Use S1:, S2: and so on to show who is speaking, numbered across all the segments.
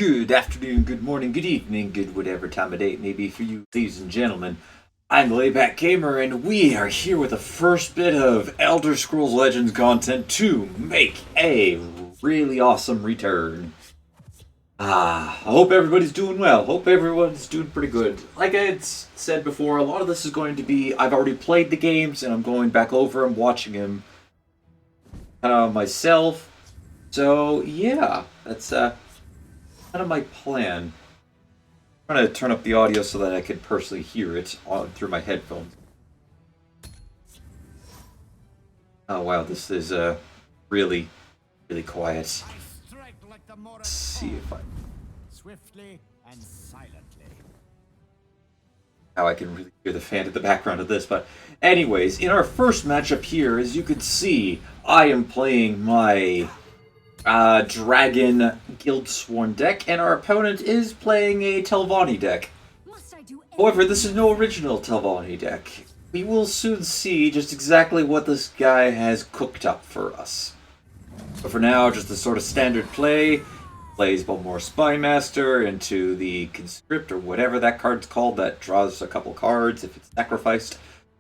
S1: Good afternoon, good morning, good evening, good whatever time of day it may be for you, ladies and gentlemen. I'm the Layback Gamer, and we are here with the first bit of Elder Scrolls Legends content to make a really awesome return. I hope everybody's doing well. Hope everyone's doing pretty good. Like I had said before, a lot of this is going to be, I've already played the games, and I'm going back over them, watching them myself. So, yeah, that's kind of my plan. I'm trying to turn up the audio so that I can personally hear it through my headphones. Oh wow, this is really, really quiet. Let's see if I
S2: swiftly and silently.
S1: How I can really hear the fan in the background of this. But anyways, in our first matchup here, as you can see, I am playing my Dragon Guildsworn deck, and our opponent is playing a Telvanni deck. However, this is no original Telvanni deck. We will soon see just exactly what this guy has cooked up for us. But for now, just the sort of standard play. Plays Balmor Spymaster into the Conscript, or whatever that card's called, that draws a couple cards if it's sacrificed.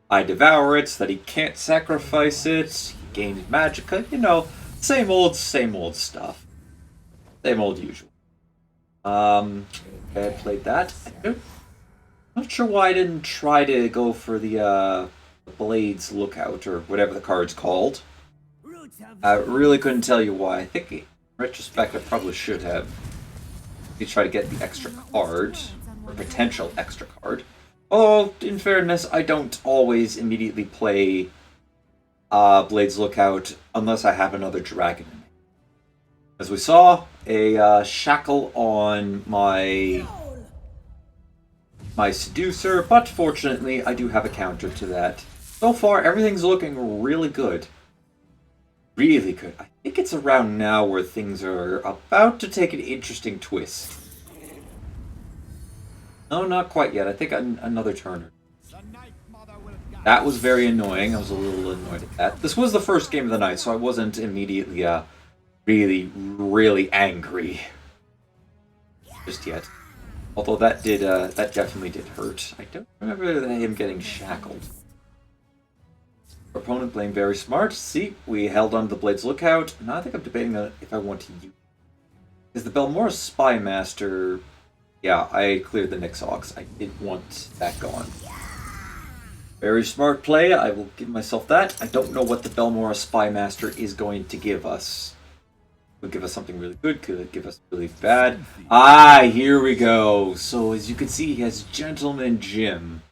S1: I devour it so that he can't sacrifice it. He gains Magicka, you know. Same old stuff. Same old usual. Okay, I played that. I'm not sure why I didn't try to go for the Blades Lookout, or whatever the card's called. I really couldn't tell you why. I think, in retrospect, I probably should have. Maybe try to get the extra card, or potential extra card. Although, in fairness, I don't always immediately play Blades Lookout unless I have another dragon in me. As we saw, a shackle on my Seducer, but fortunately I do have a counter to that. So far, everything's looking really good. Really good. I think it's around now where things are about to take an interesting twist. No, not quite yet. I think another turner. That was very annoying. I was a little annoyed at that. This was the first game of the night, so I wasn't immediately really angry just yet. Although that definitely did hurt. I don't remember him getting shackled. Our opponent playing very smart. See, we held on to the Blades Lookout. Now I think I'm debating if I want to use it. Because the Balmor Spymaster, yeah, I cleared the Nixox. I did want that gone. Very smart play, I will give myself that. I don't know what the Balmor Spymaster is going to give us. Could give us something really good, could give us really bad. Here we go. So as you can see, he has Gentleman Jim.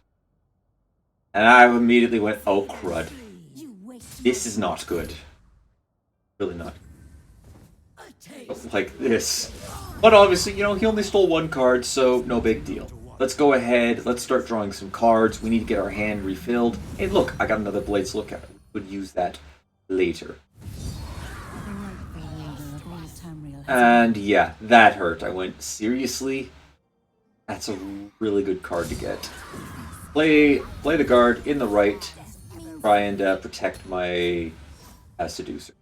S1: And I immediately went, oh crud. This is not good. Really not. Like this. But obviously, you know, he only stole one card, so no big deal. Let's go ahead, let's start drawing some cards. We need to get our hand refilled. Hey look, I got another Blades Lookout. We could use that later. And yeah, that hurt. I went, seriously? That's a really good card to get. Play the guard in the right. Try and protect my Seducer.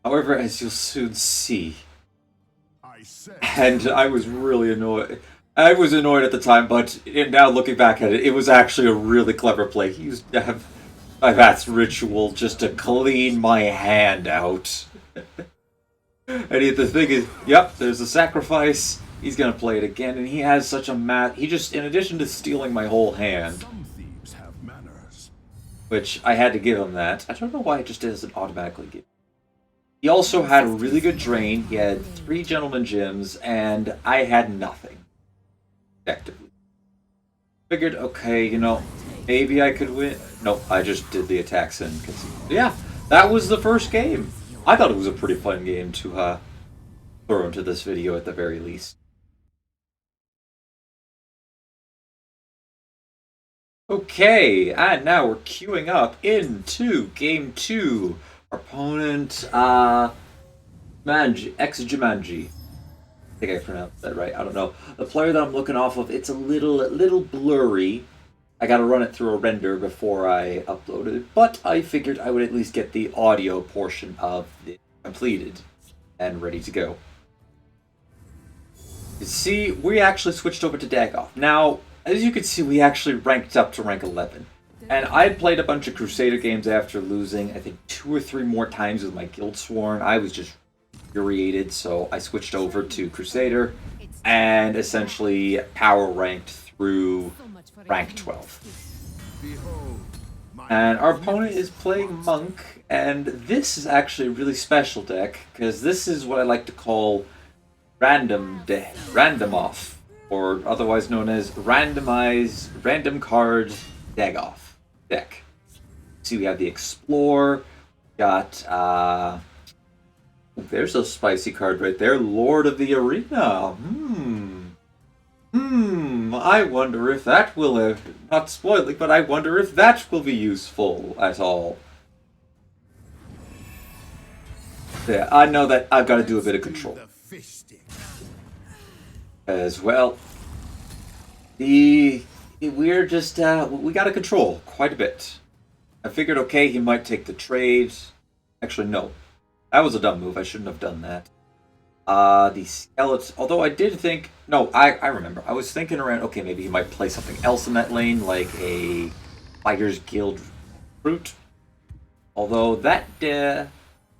S1: However, as you'll soon see, and I was really annoyed. I was annoyed at the time, but now looking back at it, it was actually a really clever play. He used to have my Vats Ritual just to clean my hand out. And the thing is, yep, there's a sacrifice. He's gonna play it again, and he has such a he just, in addition to stealing my whole hand, which I had to give him that. I don't know why it just doesn't automatically give. He also had a really good drain. He had 3 Gentleman Gems, and I had nothing. Effectively. Figured, okay, you know, maybe I could win. Nope, I just did the attacks and conceded. Yeah, that was the first game. I thought it was a pretty fun game to throw into this video at the very least. Okay, and now we're queuing up into Game 2. Our opponent, Ex-Jumanji. I think I pronounced that right. I don't know. The player that I'm looking off of, it's a little blurry. I gotta run it through a render before I upload it, but I figured I would at least get the audio portion of it completed and ready to go. See, we actually switched over to Dagoth. Now, as you can see, we actually ranked up to rank 11. And I had played a bunch of Crusader games after losing, I think, 2 or 3 more times with my Guild Sworn. I was just infuriated, so I switched over to Crusader and essentially power ranked through rank 12. And our opponent is playing Monk, and this is actually a really special deck, because this is what I like to call random off, or otherwise known as random card Dagoth deck. See, we have the Explore, got there's a spicy card right there, Lord of the Arena. I wonder if that will not spoil it, but I wonder if that will be useful at all. Yeah, I know that I've got to do a bit of control as well. We're just we got to control quite a bit. I figured, okay, he might take the trade. Actually, no, that was a dumb move. I shouldn't have done that. The skeleton. Although I did think, no, I remember. I was thinking around. Okay, maybe he might play something else in that lane, like a Fighters Guild Fruit. Although that.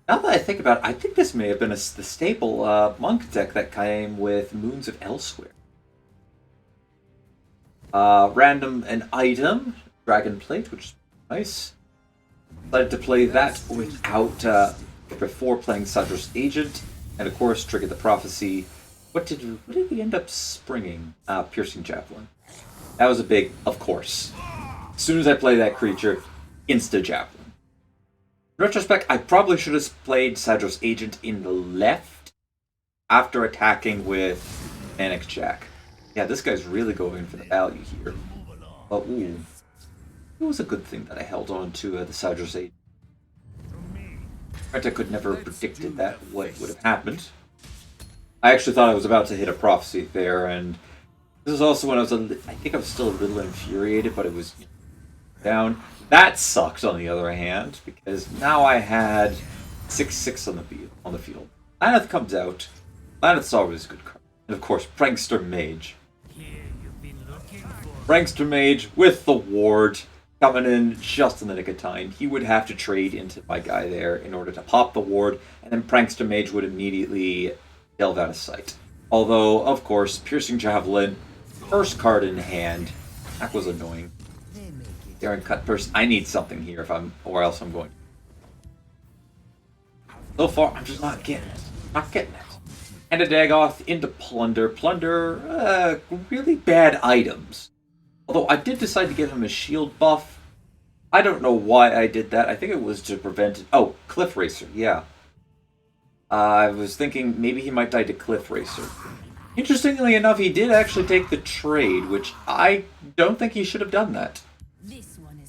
S1: Now that I think about it, I think this may have been the staple monk deck that came with Moons of Elsewhere. Random an item, Dragon Plate, which is nice. Decided to play that without before playing Sadros Agent, and of course triggered the Prophecy. What did we end up springing? Piercing Javelin. That was a big, of course. As soon as I play that creature, insta Javelin. In retrospect, I probably should have played Sadros Agent in the left after attacking with Manic Jack. Yeah, this guy's really going for the value here. But ooh, it was a good thing that I held on to the Sadros Agent. I could never have predicted that what would have happened. I actually thought I was about to hit a Prophecy there, and this is also when I think I was still a little infuriated, but it was down. That sucked, on the other hand, because now I had 6/6 on the field. Laneth comes out. Laneth's always a good card. And of course, Prankster Mage. Prankster Mage with the ward coming in just in the nick of time. He would have to trade into my guy there in order to pop the ward, and then Prankster Mage would immediately delve out of sight. Although, of course, Piercing Javelin, first card in hand, that was annoying. Darren Cut Purse. I need something here or else I'm going. So far, I'm just not getting it. Not getting it. And a Dagoth into Plunder. Plunder, really bad items. Although I did decide to give him a shield buff. I don't know why I did that. I think it was to prevent... Oh, Cliff Racer, yeah. I was thinking maybe he might die to Cliff Racer. Interestingly enough, he did actually take the trade, which I don't think he should have done that.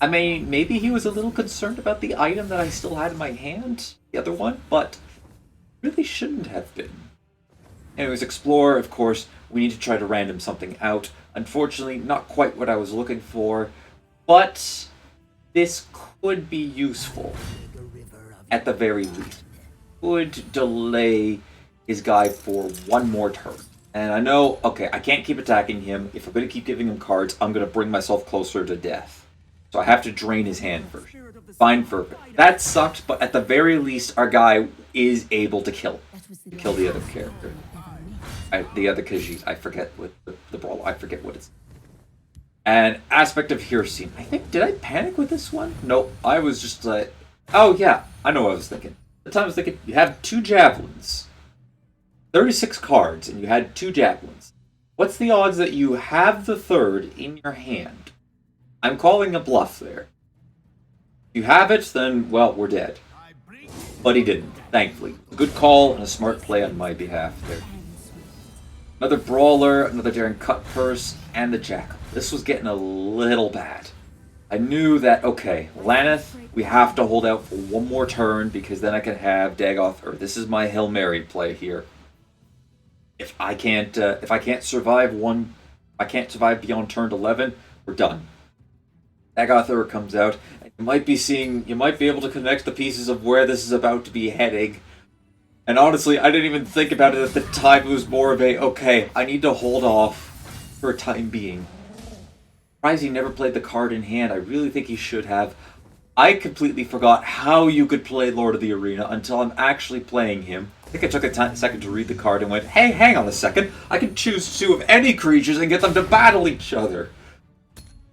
S1: I mean, maybe he was a little concerned about the item that I still had in my hand, the other one, but really shouldn't have been. Anyways, Explore, of course, we need to try to random something out. Unfortunately, not quite what I was looking for, but this could be useful, at the very least. Could delay his guy for one more turn. And I know, okay, I can't keep attacking him. If I'm going to keep giving him cards, I'm going to bring myself closer to death. So I have to drain his hand first. Fine, perfect. That sucked, but at the very least, our guy is able to kill the other character. The other Khajiit. I forget what the brawl. I forget what it's. And Aspect of Hirsine. I think, did I panic with this one? Nope. I was just like, oh yeah, I know what I was thinking. At the time I was thinking, you have 2 javelins, 36 cards, and you had 2 javelins. What's the odds that you have the third in your hand? I'm calling a bluff there. If you have it, then, well, we're dead. But he didn't, thankfully. A good call and a smart play on my behalf there. Another Brawler, another Daring Cut Purse, and the Jackal. This was getting a little bad. I knew that, okay, Laneth, we have to hold out for one more turn, because then I can have Dagoth, or this is my Hail Mary play here. If I can't survive beyond turn 11, we're done. Dagoth comes out, and you might be able to connect the pieces of where this is about to be heading. And honestly, I didn't even think about it at the time. It was more of a, okay, I need to hold off for a time being. Surprised he never played the card in hand. I really think he should have. I completely forgot how you could play Lord of the Arena until I'm actually playing him. I think I took a second to read the card and went, hey, hang on a second. I can choose 2 of any creatures and get them to battle each other.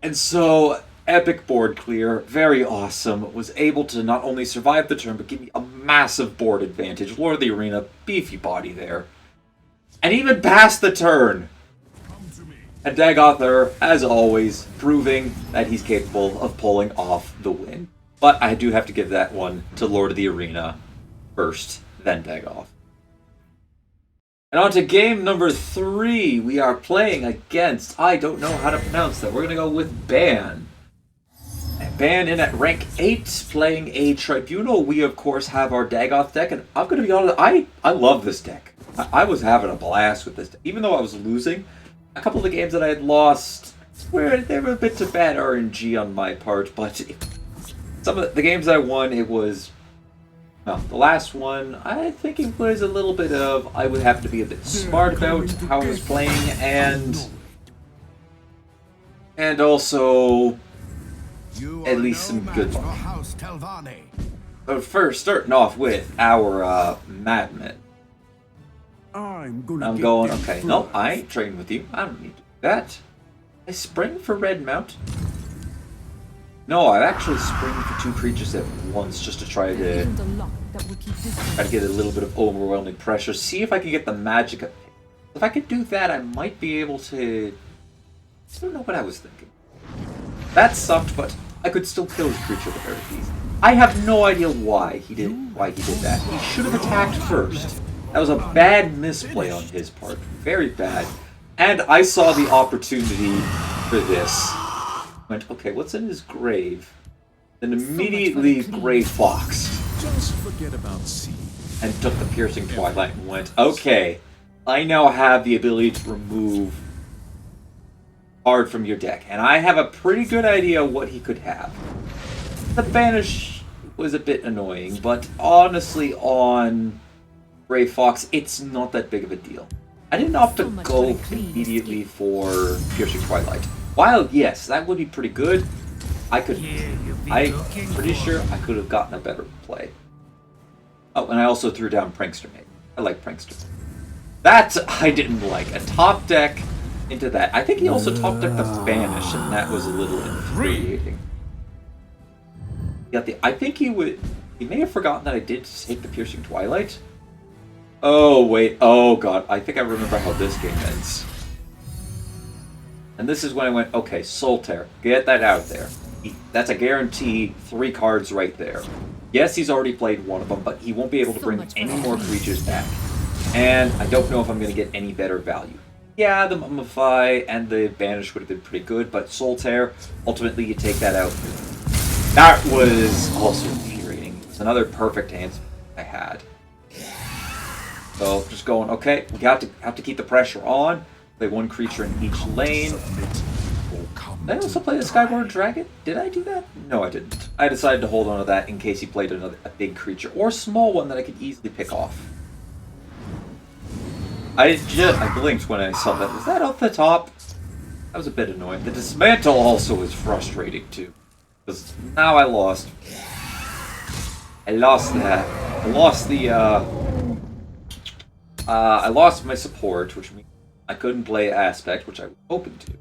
S1: And so, epic board clear, very awesome. Was able to not only survive the turn, but give me a massive board advantage. Lord of the Arena, beefy body there. And even past the turn. And Dagoth, as always, proving that he's capable of pulling off the win. But I do have to give that one to Lord of the Arena first, then Dagoth. And on to game number 3. We are playing against, I don't know how to pronounce that. We're going to go with Ban. Ban in at rank 8, playing a Tribunal. We, of course, have our Dagoth deck. And I'm going to be honest, I love this deck. I was having a blast with this deck. Even though I was losing, a couple of the games that I had lost, they were a bit too bad RNG on my part, but some of the games I won, it was, well, the last one, I think it was a little bit of, I would have to be a bit smart about how I was playing, and also at least some good luck. But first, starting off with our Madman. I'm going, okay, no, I ain't trading with you. I don't need to do that. I spring for red mount. No, I actually spring for 2 creatures at once just to try to get a little bit of overwhelming pressure. See if I can get the magic up. If I could do that, I might be able to... I don't know what I was thinking. That sucked, but I could still kill his creature at the very least. I have no idea why he did that. He should have attacked first. That was a bad misplay on his part. Very bad. And I saw the opportunity for this. Went, okay, what's in his grave? Then immediately Grey Fox.
S2: Just forget about C.
S1: And took the Piercing Twilight and went, okay, I now have the ability to remove card from your deck. And I have a pretty good idea what he could have. The Banish was a bit annoying, but honestly on Grey Fox, it's not that big of a deal. I didn't opt to go immediately for Piercing Twilight. While, yes, that would be pretty good, I'm pretty sure I could have gotten a better play. Oh, and I also threw down Prankster Mate. I like Prankster. That I didn't like. A top deck into that. I think he also top decked the Banish, and that was a little infuriating. I think he may have forgotten that I did take the Piercing Twilight. Oh, wait. Oh, God. I think I remember how this game ends. And this is when I went, okay, Solitaire. Get that out there. That's a guarantee 3 cards right there. Yes, he's already played one of them, but he won't be able to bring any more creatures back. And I don't know if I'm going to get any better value. Yeah, the Mummify and the Banish would have been pretty good, but Solitaire, ultimately you take that out. That was also infuriating. It's another perfect answer I had. So just going, okay, we have to keep the pressure on. Play 1 creature in each lane. Did I also play the Skyborn Dragon? Did I do that? No, I didn't. I decided to hold on to that in case he played a big creature or a small one that I could easily pick off. I blinked when I saw that. Was that off the top? That was a bit annoying. The Dismantle also was frustrating too, because now I lost that. I lost my support, which means I couldn't play Aspect, which I was hoping to.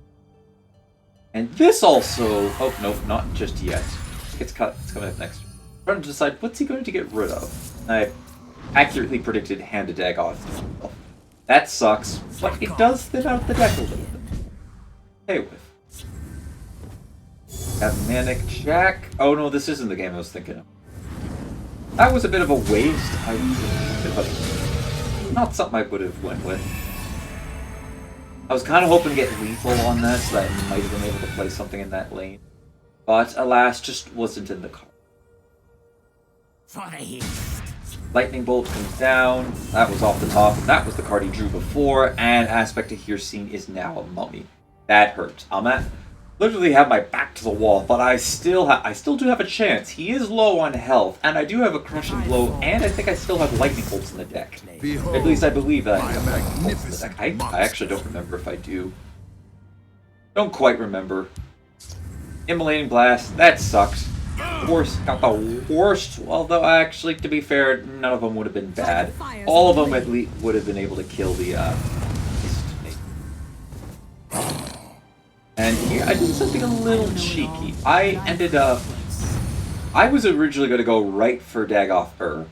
S1: And this also... Oh, no, not just yet. It's coming up next. I'm trying to decide, what's he going to get rid of? I accurately predicted Hand to Dagoth. That sucks, but it does thin out the deck a little bit. Okay with. Got Manic Jack. Oh no, this isn't the game I was thinking of. That was a bit of a waste. Not something I would have went with. I was kind of hoping to get lethal on that, so that I might have been able to play something in that lane. But alas, just wasn't in the card. Lightning Bolt comes down. That was off the top. That was the card he drew before. And Aspect of Hircine is now a Mummy. That hurts. I'm at literally have my back to the wall, but I still do have a chance. He is low on health, and I do have a crushing blow, and I think I still have lightning bolts in the deck.
S2: Behold,
S1: At least I believe that I
S2: my
S1: have lightning bolts in the deck.
S2: magnificent
S1: I actually don't remember if I do. Don't quite remember. Immolating Blast, that sucks. Worst, got the worst. Although actually, to be fair, none of them would have been bad. All of them at least would have been able to kill the. And here I did something a little cheeky. I was originally going to go right for Dagoth,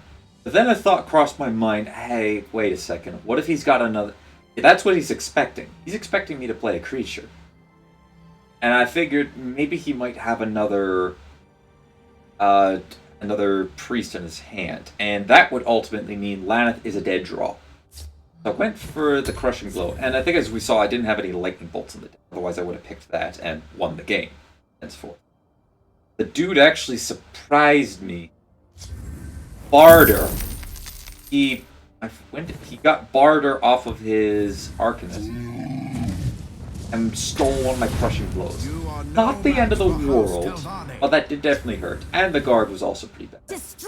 S1: but then a thought crossed my mind. Hey, wait a second. What if he's got another? Yeah, that's what he's expecting. He's expecting me to play a creature. And I figured maybe he might have another priest in his hand, and that would ultimately mean Laneth is a dead draw. So I went for the crushing blow, and I think as we saw, I didn't have any lightning bolts in the deck. Otherwise, I would have picked that and won the game. Henceforth, the dude actually surprised me. Barter. He got Barter off of his Arcanist and stole one of my crushing blows. Not the end of the world, but that did definitely hurt. And the guard was also pretty bad.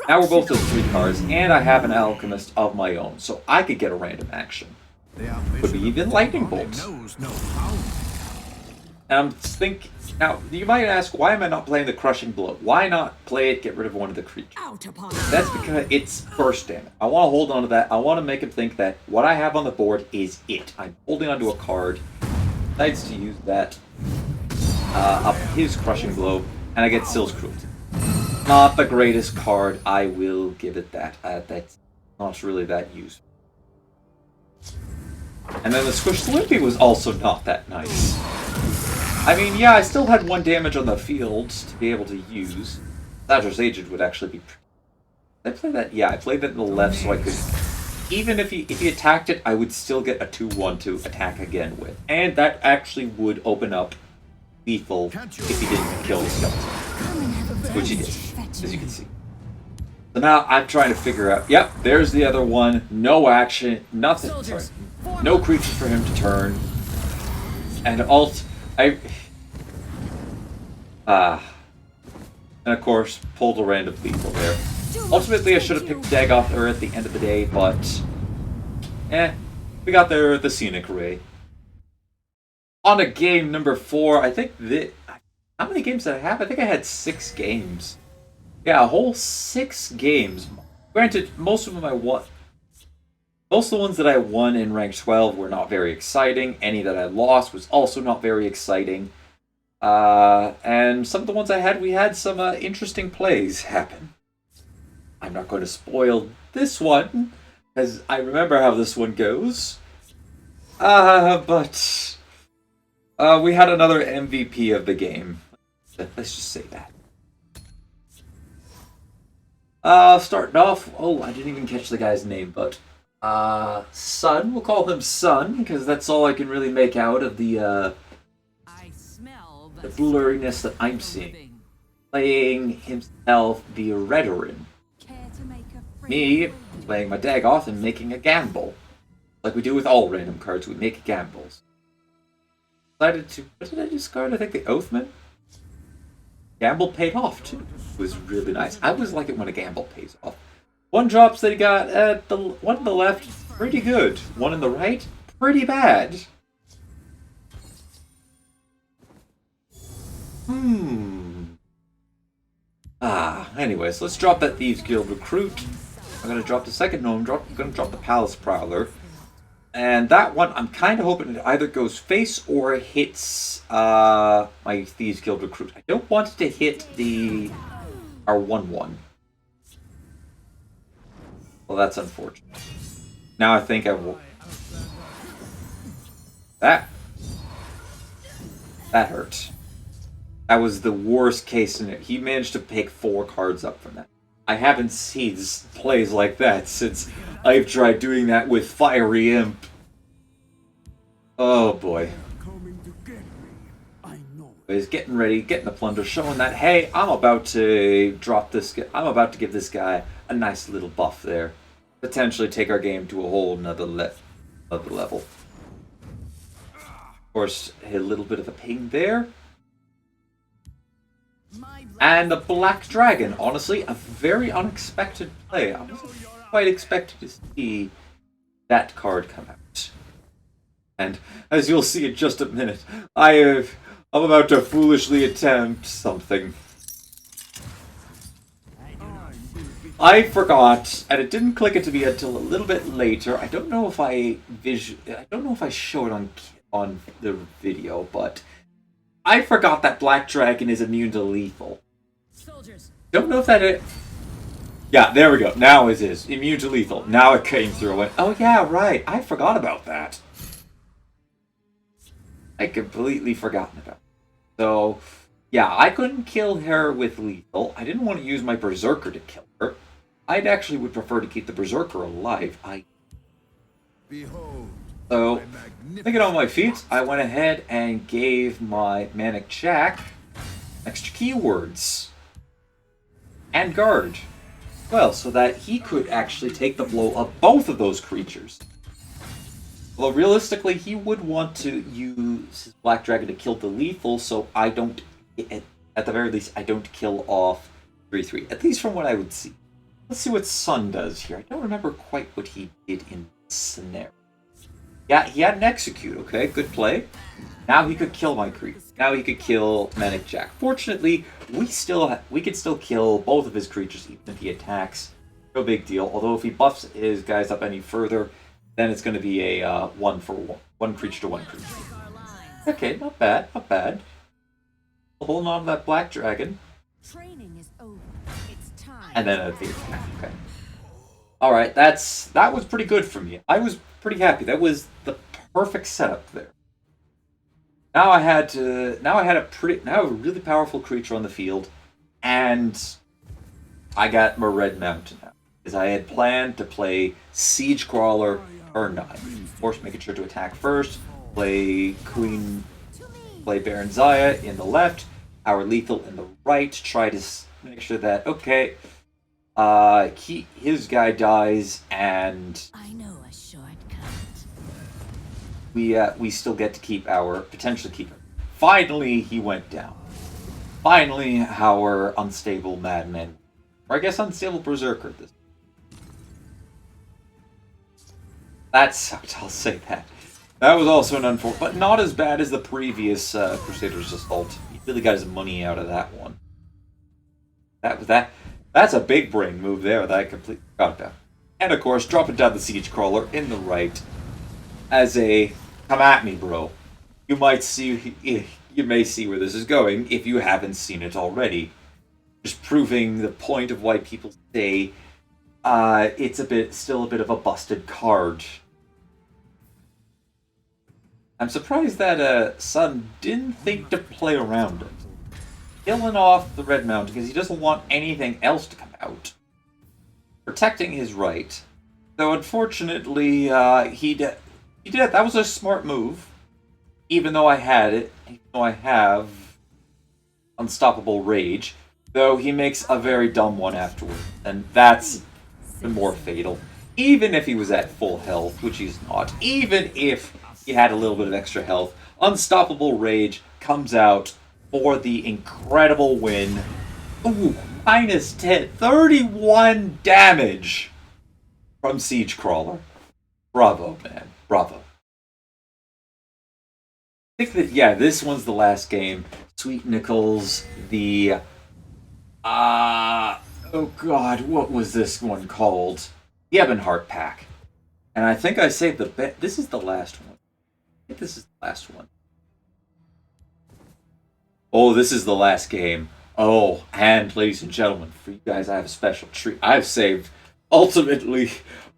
S1: Now we're both at 3 cards, and I have an alchemist of my own, so I could get a random action. Could be even lightning bolts. And I'm thinking, now you might ask, why am I not playing the crushing blow? Why not play it, get rid of one of the creatures? That's because it's burst damage. I want to hold on to that. I want to make him think that what I have on the board is it. I'm holding onto a card. Decides to use that up his crushing blow, and I get Sill's Cruelty. Not the greatest card, I will give it that. That's not really that useful. And then the Squish Slimpy was also not that nice. I mean, yeah, I still had 1 damage on the field to be able to use. Thatcher's Agent would actually be... Did I play that? Yeah, I played that in the left so I could... Even if he attacked it, I would still get a 2/1 to attack again with. And that actually would open up lethal if he didn't kill the skeleton. Which he did, as you can see. So now I'm trying to figure out, yep, there's the other one. No action, nothing. Sorry, no creatures for him to turn. And and of course, pulled a random lethal there. Ultimately, I should have picked Dagoth at the end of the day, but... we got there the scenic way. On to game number 4, I think how many games did I have? I think I had 6 games. Yeah, a whole 6 games. Granted, most of them I won. Most of the ones that I won in rank 12 were not very exciting. Any that I lost was also not very exciting. And some of the ones I had, we had some interesting plays happen. I'm not going to spoil this one, because I remember how this one goes. But we had another MVP of the game. Let's just say that. Starting off, I didn't even catch the guy's name, but Sun, we'll call him Sun, because that's all I can really make out of the blurriness that I'm seeing. Playing himself the Redoran. Me playing my Dagoth and making a gamble. Like we do with all random cards, we make gambles. Decided to... What did I discard? I think the Oathman? Gamble paid off, too. It was really nice. I always like it when a gamble pays off. 1 drops that he got at the one on the left, pretty good. 1 on the right, pretty bad. Anyways, let's drop that Thieves Guild Recruit. I'm going to drop the second gnome, I'm going to drop the Palace Prowler. And that one, I'm kind of hoping it either goes face or hits my Thieves Guild Recruit. I don't want it to hit our 1/1. Well, that's unfortunate. Now I think I will... That hurt. That was the worst case scenario. He managed to pick 4 cards up from that. I haven't seen plays like that since I've tried doing that with Fiery Imp. Oh boy. He's getting ready, getting the plunder, showing that, hey, I'm about to drop this guy. I'm about to give this guy a nice little buff there. Potentially take our game to a whole nother level. Of course, a little bit of a ping there. And the Black Dragon, honestly, a very unexpected play. I wasn't quite expecting to see that card come out. And as you'll see in just a minute, I'm about to foolishly attempt something. I forgot, and it didn't click it to me until a little bit later. I don't know if I show it on the video, but I forgot that Black Dragon is immune to lethal.
S3: Soldiers.
S1: Don't know if that is. Yeah, there we go. Now it is immune to lethal. Now it came through. I went, oh yeah, right. I forgot about that. I completely forgotten about it. So, yeah, I couldn't kill her with lethal. I didn't want to use my Berserker to kill her. I'd actually would prefer to keep the Berserker alive.
S2: Behold,
S1: So, thinking on my feet, I went ahead and gave my Manic Jack extra keywords. And guard. Well, so that he could actually take the blow of both of those creatures. Well, realistically, he would want to use his Black Dragon to kill the lethal, so I don't, at the very least, I don't kill off 3/3. At least from what I would see. Let's see what Sun does here. I don't remember quite what he did in this scenario. Yeah, he had an execute, okay, good play. Now he could kill my creature. Now he could kill Manic Jack. Fortunately, we could still kill both of his creatures even if he attacks. No big deal. Although if he buffs his guys up any further, then it's going to be a 1-for-1. One creature to one creature. Okay, not bad, not bad. Holding on to that Black Dragon.
S3: Training is over. It's time.
S1: And then the attack. Okay. Alright, that was pretty good for me. I was pretty happy. That was the perfect setup there. Now I had a really powerful creature on the field, and I got my Red Mountain out. Because I had planned to play Siege Crawler turn 9. Of course, making sure to attack first, play Baron Zaya in the left, our Lethal in the right, try to make sure that, okay, his guy dies, and
S3: I know a shortcut.
S1: we still get to keep potentially keep him. Finally, he went down. Finally, our unstable madman, or I guess unstable berserker. I'll say that. That was also an unfortunate, but not as bad as the previous Crusader's Assault. He really got his money out of that one. That's a big brain move there that I completely forgot about. And of course, dropping down the Siege Crawler in the right as a come at me, bro. You may see where this is going if you haven't seen it already. Just proving the point of why people say it's still a bit of a busted card. I'm surprised that Sun didn't think to play around it. Killing off the Red Mountain because he doesn't want anything else to come out. Protecting his right. Though unfortunately, he did. That was a smart move. Even though I had it. Even though I have Unstoppable Rage. Though he makes a very dumb one afterward. And that's the more fatal. Even if he was at full health, which he's not. Even if he had a little bit of extra health. Unstoppable Rage comes out for the incredible win. Ooh, minus 10. 31 damage from Siege Crawler. Bravo, man. Bravo. I think that, yeah, this one's the last game. Sweet Nichols, the... oh god, what was this one called? The Ebonheart Pack. And I think I saved the bet. This is the last one. I think this is the last one. Oh, this is the last game. Oh, and ladies and gentlemen, for you guys, I have a special treat. I've saved, ultimately,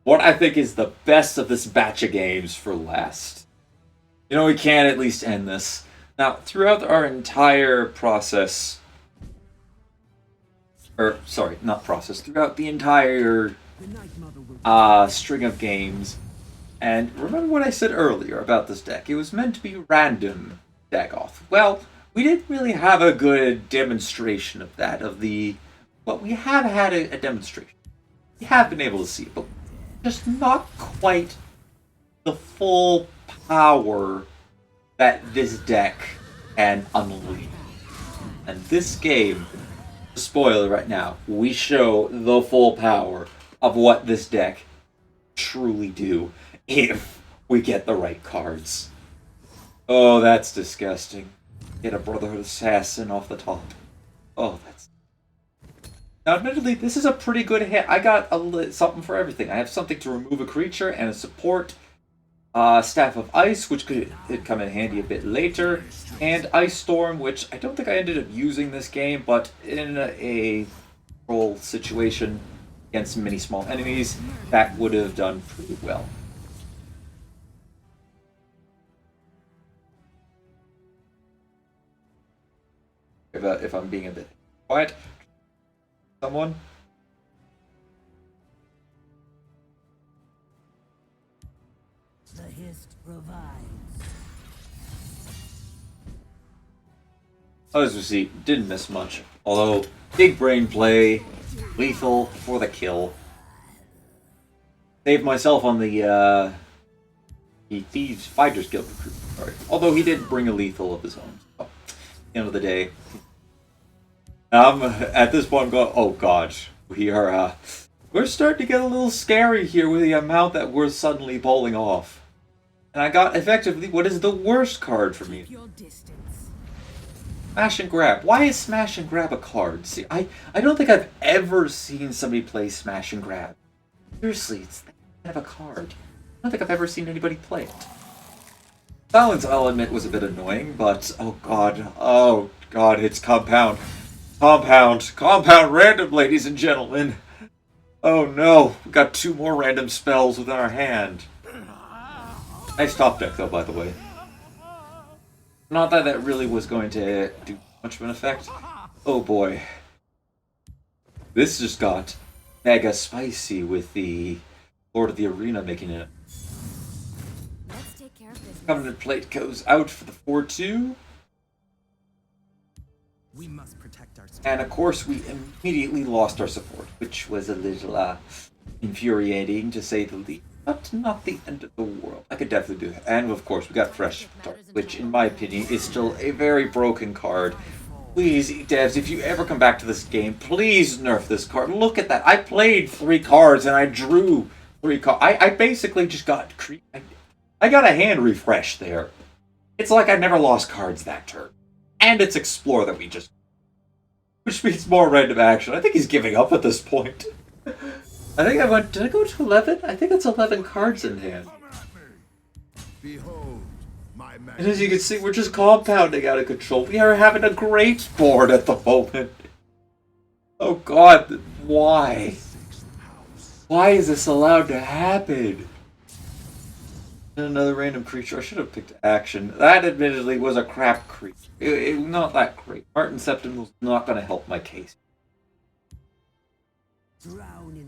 S1: what I think is the best of this batch of games for last. You know, we can at least end this. Now, throughout our entire process... throughout the entire string of games, and remember what I said earlier about this deck. It was meant to be random Dagoth. Well, we didn't really have a good demonstration of that, but we have had a demonstration. We have been able to see it, but just not quite the full power that this deck can unleash. And this game, spoiler right now, we show the full power of what this deck truly do if we get the right cards. Oh, that's disgusting. Get a Brotherhood Assassin off the top. Oh, that's... Now, admittedly, this is a pretty good hit. I got something for everything. I have something to remove a creature and a support. Staff of Ice, which could come in handy a bit later. And Ice Storm, which I don't think I ended up using this game, but in a control situation against many small enemies, that would have done pretty well. If I'm being a bit quiet, someone.
S3: The hist provides.
S1: As we see, didn't miss much. Although, big brain play, lethal for the kill. Saved myself on the Thieves Fighters Guild recruit. Sorry. Although he did bring a lethal of his own. So, at the end of the day. At this point I'm going, oh god. We're starting to get a little scary here with the amount that we're suddenly pulling off. And I got effectively what is the worst card for me.
S3: Your distance.
S1: Smash and Grab. Why is Smash and Grab a card? See, I don't think I've ever seen somebody play Smash and Grab. Seriously, it's that kind of a card. I don't think I've ever seen anybody play it. Balance, I'll admit, was a bit annoying, but oh god, it's Compound. Compound random, ladies and gentlemen. Oh no, we got 2 more random spells within our hand. Nice top deck though, by the way. Not that that really was going to do much of an effect. Oh boy. This just got mega spicy with the Lord of the Arena making it.
S3: Let's take care of this.
S1: Covenant Plate goes out for the 4-2.
S2: We must protect our
S1: And of course we immediately lost our support, which was a little infuriating to say the least. But not the end of the world. I could definitely do it. And of course we got Fresh Start, which in my opinion is still a very broken card. Please, devs, if you ever come back to this game, please nerf this card. Look at that. I played 3 cards and I drew 3 cards. I basically just got... I got a hand refresh there. It's like I never lost cards that turn. And it's Explore that we just... Which means more random action. I think he's giving up at this point. I think I went... Did I go to 11? I think it's 11 cards in hand.
S2: Behold, my
S1: And as you can see, we're just compounding out of control. We are having a great board at the moment. Oh god, why? Why is this allowed to happen? Another random creature. I should have picked action. That admittedly was a crap creature. Not that great. Martin Septim was not going to help my case.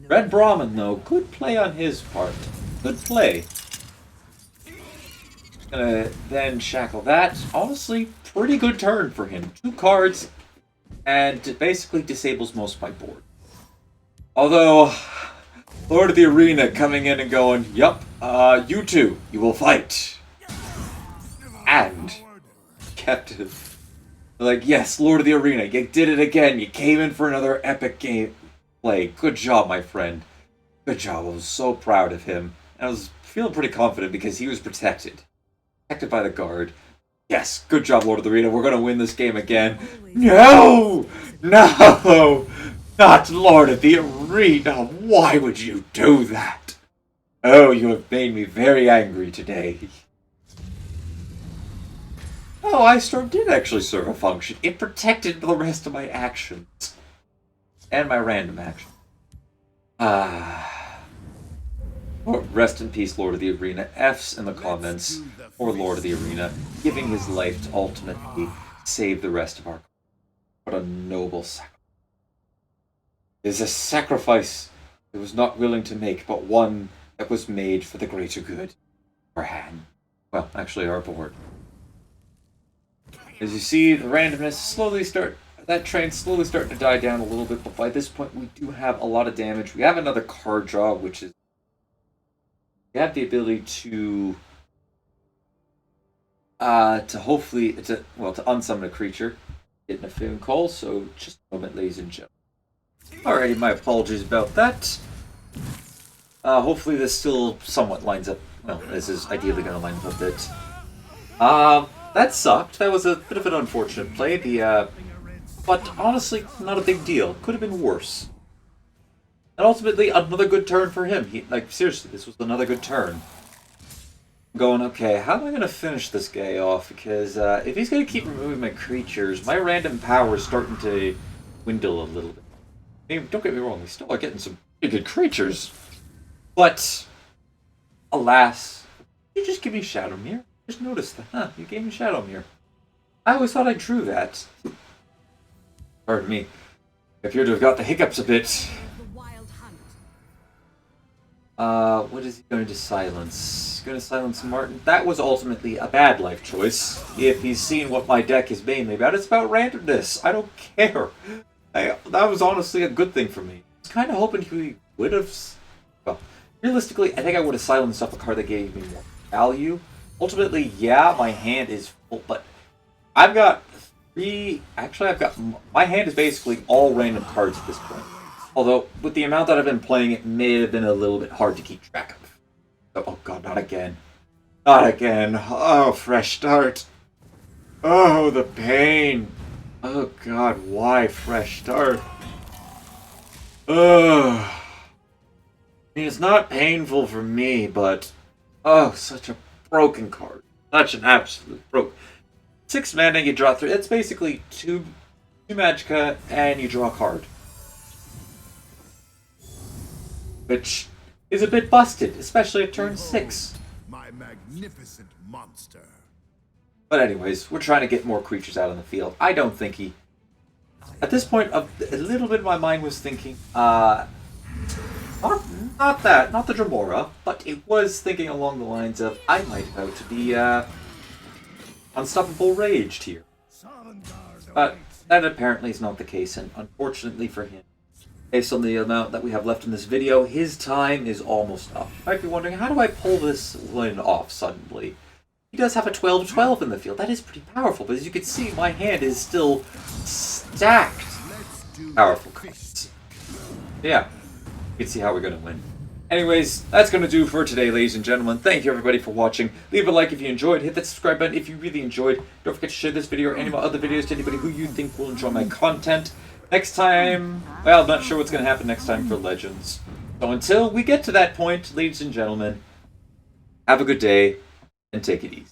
S1: Red Brahmin, though, good play on his part. Good play. Gonna then shackle that. Honestly, pretty good turn for him. 2 cards, and it basically disables most of my board. Although, Lord of the Arena coming in and going, yup, you two, you will fight. And kept it. Like, yes, Lord of the Arena, you did it again. You came in for another epic game play. Good job, my friend. Good job. I was so proud of him. And I was feeling pretty confident because he was protected. Protected by the guard. Yes, good job, Lord of the Arena. We're going to win this game again. No! No! Not Lord of the Arena. Why would you do that? Oh, you have made me very angry today. Oh, Ice Storm did actually serve a function. It protected the rest of my actions. And my random action. Rest in peace, Lord of the Arena. F's in the comments for Lord of the Arena, giving his life to ultimately save the rest of our... What a noble sacrifice. It is a sacrifice it was not willing to make, but one that was made for the greater good. Our hand. Well, actually our board. As you see, the randomness that train's slowly starting to die down a little bit, but by this point we do have a lot of damage. We have another card draw, which is... We have the ability to hopefully... to unsummon a creature. Getting a phone call, so just a moment, ladies and gentlemen. Alrighty, my apologies about that. Hopefully this still somewhat lines up. Well, this is ideally going to line up a bit. That sucked. That was a bit of an unfortunate play. But honestly, not a big deal. Could have been worse. And ultimately, another good turn for him. Seriously, this was another good turn. I'm going, okay, how am I going to finish this guy off? Because if he's going to keep removing my creatures, my random power is starting to dwindle a little bit. I mean, don't get me wrong, we still are getting some pretty good creatures. But, alas, you just give me Shadowmere. Just noticed that, huh? You gave me Shadowmere. I always thought I drew that. Pardon me. I appear to have got the hiccups a bit.
S3: The wild hunt.
S1: What is he going to silence? He's going to silence Martin. That was ultimately a bad life choice. If he's seen what my deck is mainly about, it's about randomness. I don't care. That was honestly a good thing for me. I was kind of hoping he would have... Well, realistically, I think I would have silenced up a card that gave me more value. Ultimately, yeah, my hand is full, but I've got three... Actually, my hand is basically all random cards at this point. Although, with the amount that I've been playing, it may have been a little bit hard to keep track of. Oh god, not again. Not again. Oh, fresh start. Oh, the pain. Oh god, why fresh start? Ugh. I mean, it's not painful for me, but... Oh, such a broken card. Such an absolute broke. 6 mana, you draw 3. It's basically 2 Magicka, and you draw a card. Which is a bit busted, especially at turn 6.
S2: My magnificent monster.
S1: But anyways, we're trying to get more creatures out on the field. I don't think he... At this point, a little bit of my mind was thinking, not the Dremora, but it was thinking along the lines of, I might vote to be, Unstoppable Raged here. But that apparently is not the case, and unfortunately for him, based on the amount that we have left in this video, his time is almost up. You might be wondering, how do I pull this win off suddenly? He does have a 12-12 in the field. That is pretty powerful, but as you can see, my hand is still stacked. Powerful cards. Yeah, you can see how we're going to win. Anyways, that's going to do for today, ladies and gentlemen. Thank you, everybody, for watching. Leave a like if you enjoyed. Hit that subscribe button if you really enjoyed. Don't forget to share this video or any of my other videos to anybody who you think will enjoy my content. Next time, well, I'm not sure what's going to happen next time for Legends. So until we get to that point, ladies and gentlemen, have a good day and take it easy.